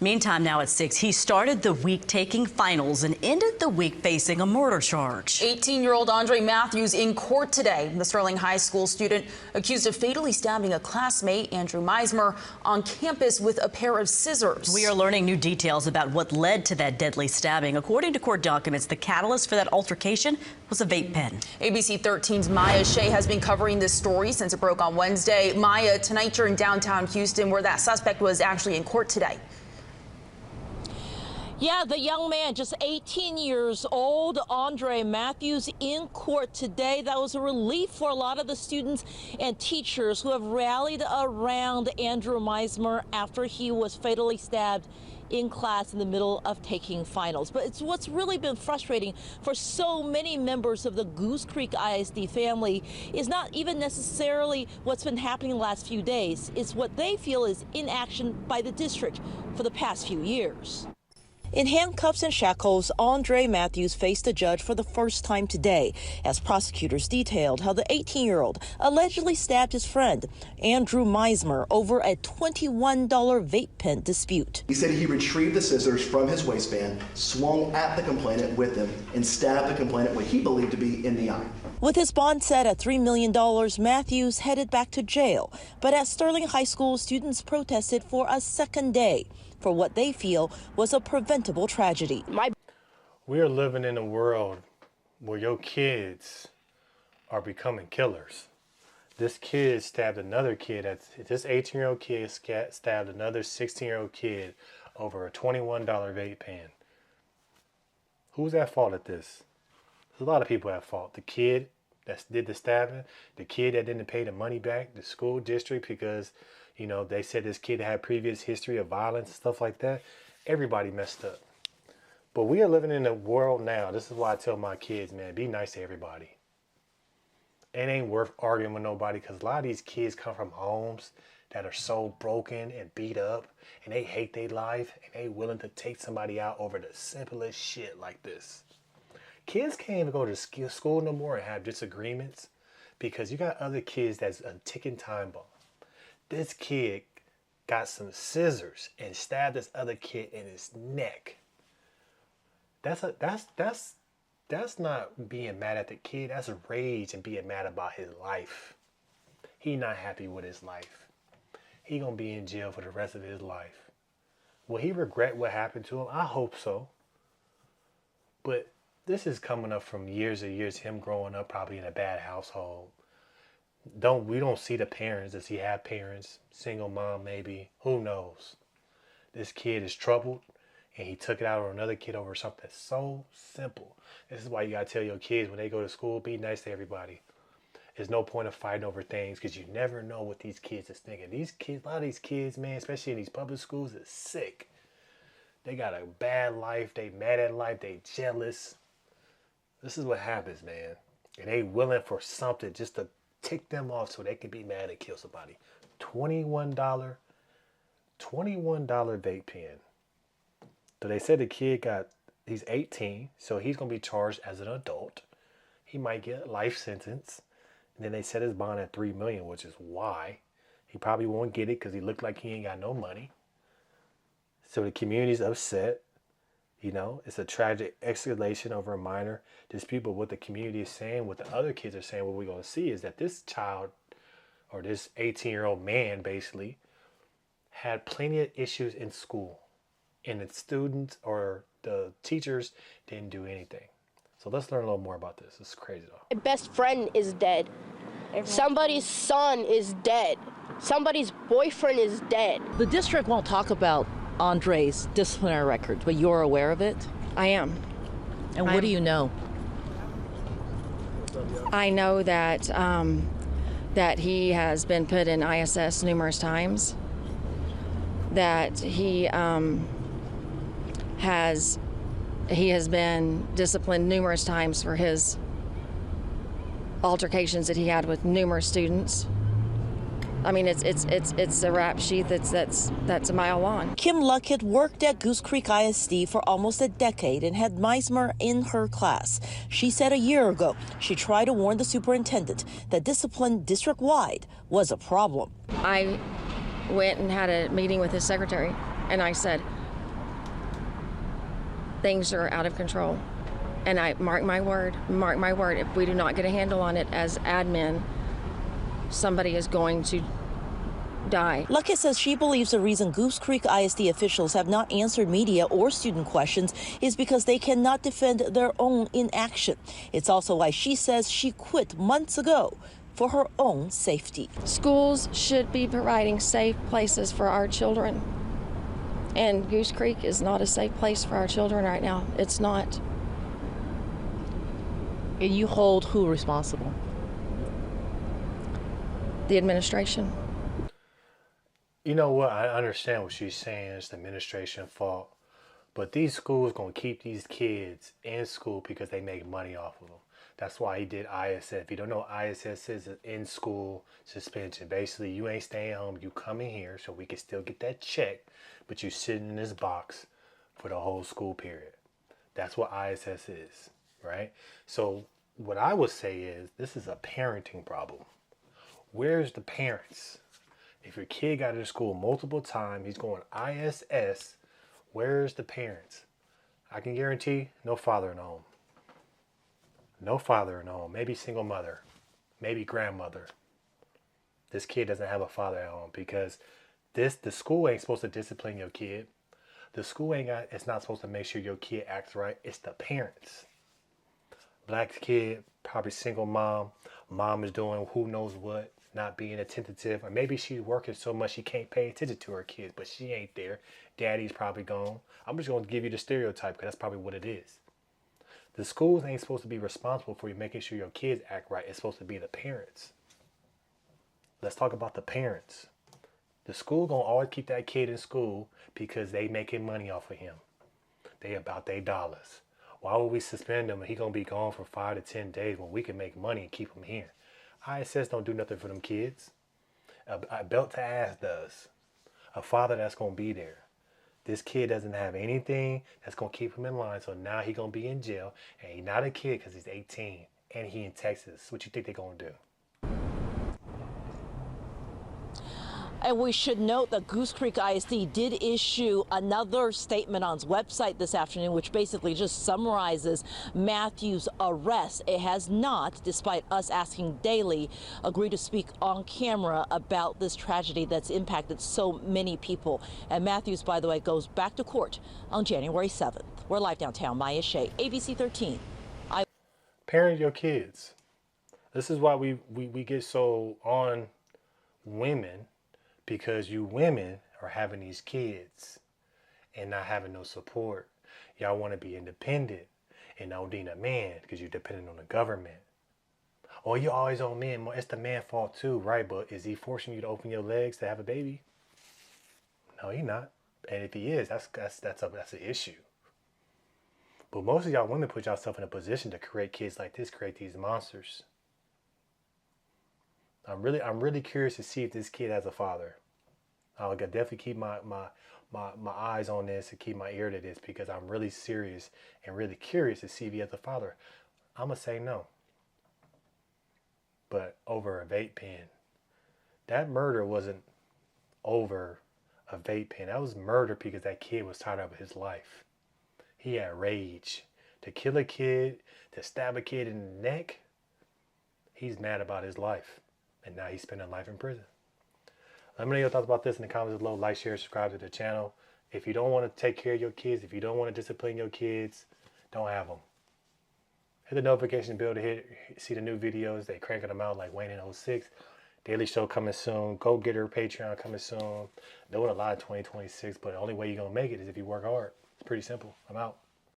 Meantime, now at 6, he started the week taking finals and ended the week facing a murder charge. 18-year-old Andre Matthews in court today. The Sterling High School student accused of fatally stabbing a classmate, Andrew Meismer, on campus with a pair of scissors. We are learning new details about what led to that deadly stabbing. According to court documents, the catalyst for that altercation was a vape pen. ABC 13's Maya Shea has been covering this story since it broke on Wednesday. Maya, tonight you're in downtown Houston, where that suspect was actually in court today. Yeah, the young man, just 18 years old, Andre Matthews, in court today. That was a relief for a lot of the students and teachers who have rallied around Andrew Meismer after he was fatally stabbed in class in the middle of taking finals. But it's what's really been frustrating for so many members of the Goose Creek ISD family is not even necessarily what's been happening the last few days. It's what they feel is inaction by the district for the past few years. In handcuffs and shackles, Andre Matthews faced a judge for the first time today as prosecutors detailed how the 18-year-old allegedly stabbed his friend, Andrew Meismer, over a $21 vape pen dispute. He said he retrieved the scissors from his waistband, swung at the complainant with them, and stabbed the complainant what he believed to be in the eye. With his bond set at $3 million, Matthews headed back to jail. But at Sterling High School, students protested for a second day for what they feel was a preventable tragedy. We are living in a world where your kids are becoming killers. This kid stabbed another kid. This 18-year-old kid stabbed another 16-year-old kid over a $21 vape pen. Who's at fault at this? There's a lot of people at fault. The kid that did the stabbing, the kid that didn't pay the money back, the school district because, you know, they said this kid had previous history of violence and stuff like that. Everybody messed up. But we are living in a world now. This is why I tell my kids, man, be nice to everybody. It ain't worth arguing with nobody because a lot of these kids come from homes that are so broken and beat up and they hate their life and they willing to take somebody out over the simplest shit like this. Kids can't even go to school no more and have disagreements because you got other kids that's a ticking time bomb. This kid got some scissors and stabbed this other kid in his neck. That's not being mad at the kid. That's rage and being mad about his life. He not happy with his life. He gonna be in jail for the rest of his life. Will he regret what happened to him? I hope so. But this is coming up from years and years, him growing up probably in a bad household. We don't see the parents. Does he have parents? Single mom maybe? Who knows? This kid is troubled and he took it out on another kid over something so simple. This is why you gotta tell your kids when they go to school, be nice to everybody. There's no point of fighting over things because you never know what these kids is thinking. These kids, a lot of these kids, man, especially in these public schools, is sick. They got a bad life. They mad at life. They jealous. This is what happens, man. And they willing for something just to tick them off so they can be mad and kill somebody. $21 vape pen. So they said the kid he's 18, so he's going to be charged as an adult. He might get a life sentence. And then they set his bond at $3 million, which is why. He probably won't get it because he looked like he ain't got no money. So the community's upset. You know, it's a tragic escalation over a minor dispute. But what the community is saying, what the other kids are saying, what we're going to see is that this child or this 18-year-old man basically had plenty of issues in school. And the students or the teachers didn't do anything. So let's learn a little more about this. It's crazy though. My best friend is dead. Somebody's son is dead. Somebody's boyfriend is dead. The district won't talk about Andre's disciplinary record, but you're aware of it? I am. And what do you know? I know that that he has been put in ISS numerous times, that he has been disciplined numerous times for his altercations that he had with numerous students. I mean, it's a rap sheet that's a mile long. Kim Luckett worked at Goose Creek ISD for almost a decade and had Meismer in her class. She said a year ago she tried to warn the superintendent that discipline district-wide was a problem. I went and had a meeting with his secretary, and I said, things are out of control. And I mark my word, if we do not get a handle on it as admin, somebody is going to die. Luckett says she believes the reason Goose Creek ISD officials have not answered media or student questions is because they cannot defend their own inaction. It's also why she says she quit months ago for her own safety. Schools should be providing safe places for our children. And Goose Creek is not a safe place for our children right now. It's not. And you hold who responsible? The administration. You know what? I understand what she's saying. It's the administration fault. But these schools going to keep these kids in school because they make money off of them. That's why he did ISS. If you don't know what ISS is, in school suspension. Basically, you ain't staying home. You come in here so we can still get that check. But you sitting in this box for the whole school period. That's what ISS is, right? So what I would say is this is a parenting problem. Where's the parents? If your kid got into school multiple times, he's going ISS, where's the parents? I can guarantee no father in the home. No father in the home. Maybe single mother. Maybe grandmother. This kid doesn't have a father at home because the school ain't supposed to discipline your kid. The school it's not supposed to make sure your kid acts right. It's the parents. Black kid, probably single mom. Mom is doing who knows what. Not being attentive, or maybe she's working so much she can't pay attention to her kids, but she ain't there. Daddy's probably gone. I'm just going to give you the stereotype because that's probably what it is. The schools ain't supposed to be responsible for you making sure your kids act right. It's supposed to be the parents. Let's talk about the parents. The school going to always keep that kid in school because they making money off of him. They about their dollars. Why would we suspend him and he going to be gone for 5 to 10 days when we can make money and keep him here? ISS don't do nothing for them kids. A belt to ass does. A father that's going to be there. This kid doesn't have anything that's going to keep him in line, so now he's going to be in jail, and he's not a kid because he's 18, and he in Texas. What you think they're going to do? And we should note that Goose Creek ISD did issue another statement on its website this afternoon, which basically just summarizes Matthew's arrest. It has not, despite us asking daily, agreed to speak on camera about this tragedy that's impacted so many people. And Matthews, by the way, goes back to court on January 7th. We're live downtown. Maya Shea, ABC 13. Parent your kids. This is why we get so on women, because you women are having these kids and not having no support. Y'all want to be independent and don't need a man because you're dependent on the government. Oh, you're always on men. It's the man's fault too, right? But is he forcing you to open your legs to have a baby? No, he's not. And if he is, that's an issue. But most of y'all women put yourself in a position to create kids like this, create these monsters. I'm really curious to see if this kid has a father. I'll definitely keep my eyes on this and keep my ear to this because I'm really serious and really curious to see if he has a father. I'm going to say no. But over a vape pen. That murder wasn't over a vape pen. That was murder because that kid was tired of his life. He had rage. To kill a kid, to stab a kid in the neck, he's mad about his life. And now he's spending life in prison. Let me know your thoughts about this in the comments below. Like, share, subscribe to the channel. If you don't want to take care of your kids, if you don't want to discipline your kids, don't have them. Hit the notification bell to see the new videos. They cranking them out like Wayne in 06. Daily show coming soon. Go get her Patreon coming soon. Doing a lot in 2026, but the only way you're going to make it is if you work hard. It's pretty simple. I'm out.